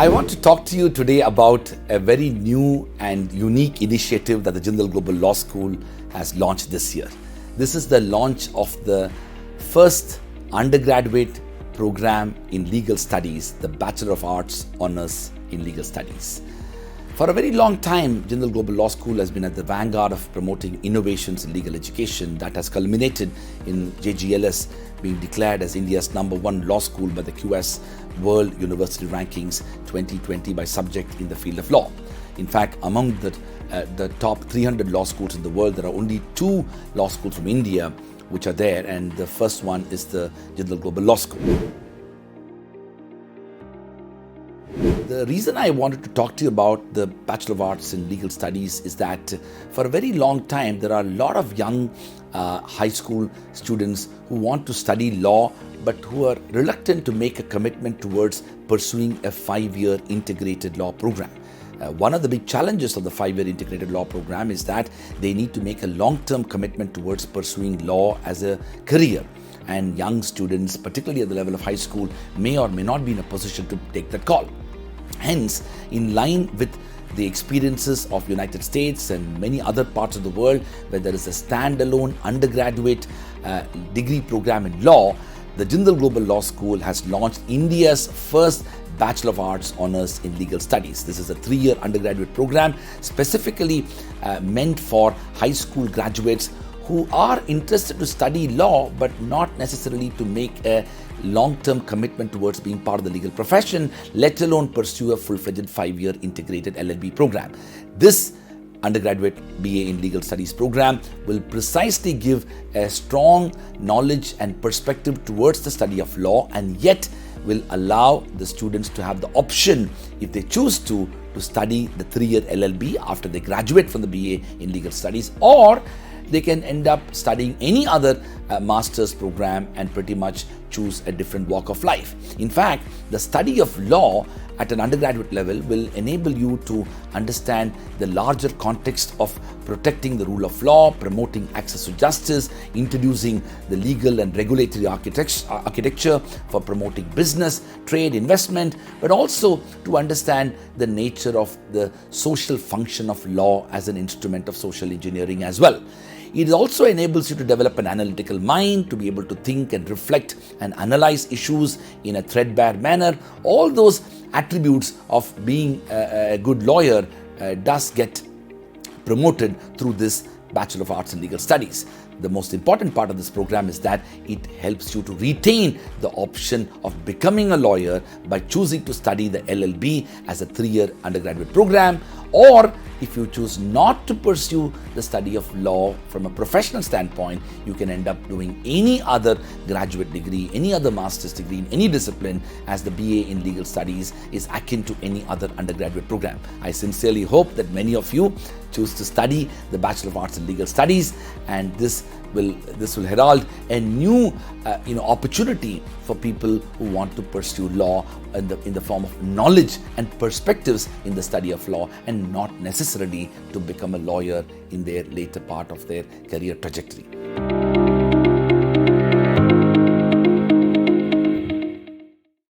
I want to talk to you today about a very new and unique initiative that the Jindal Global Law School has launched this year. This is the launch of the first undergraduate program in legal studies, the Bachelor of Arts Honours in Legal Studies. For a very long time, Jindal Global Law School has been at the vanguard of promoting innovations in legal education that has culminated in JGLS being declared as India's #1 law school by the QS World University Rankings 2020 by subject in the field of law. In fact, among the top 300 law schools in the world, there are only 2 law schools from India which are there, and the first one is the Jindal Global Law School. The reason I wanted to talk to you about the Bachelor of Arts in Legal Studies is that for a very long time, there are a lot of young high school students who want to study law but who are reluctant to make a commitment towards pursuing a 5-year integrated law program. One of the big challenges of the 5-year integrated law program is that they need to make a long-term commitment towards pursuing law as a career. And young students, particularly at the level of high school, may or may not be in a position to take that call. Hence, in line with the experiences of United States and many other parts of the world where there is a standalone undergraduate degree program in law, the Jindal Global Law School has launched India's first Bachelor of Arts Honours in Legal Studies. This is a 3-year undergraduate program specifically meant for high school graduates who are interested to study law but not necessarily to make a long-term commitment towards being part of the legal profession, let alone pursue a full-fledged 5-year integrated LLB program. This undergraduate BA in Legal Studies program will precisely give a strong knowledge and perspective towards the study of law, and yet will allow the students to have the option, if they choose to study the 3-year LLB after they graduate from the BA in Legal Studies, or they can end up studying any other master's program and pretty much choose a different walk of life. In fact, the study of law at an undergraduate level will enable you to understand the larger context of protecting the rule of law, promoting access to justice, introducing the legal and regulatory architecture for promoting business, trade, investment, but also to understand the nature of the social function of law as an instrument of social engineering as well. It also enables you to develop an analytical mind, to be able to think and reflect and analyze issues in a threadbare manner. All those attributes of being a good lawyer does get promoted through this Bachelor of Arts in Legal Studies. The most important part of this program is that it helps you to retain the option of becoming a lawyer by choosing to study the LLB as a 3-year undergraduate program, or if you choose not to pursue the study of law from a professional standpoint, you can end up doing any other graduate degree, any other master's degree in any discipline, as the BA in Legal Studies is akin to any other undergraduate program. I sincerely hope that many of you choose to study the Bachelor of Arts in Legal Studies, and this will herald a new opportunity for people who want to pursue law in the form of knowledge and perspectives in the study of law, and not necessarily to become a lawyer in their later part of their career trajectory.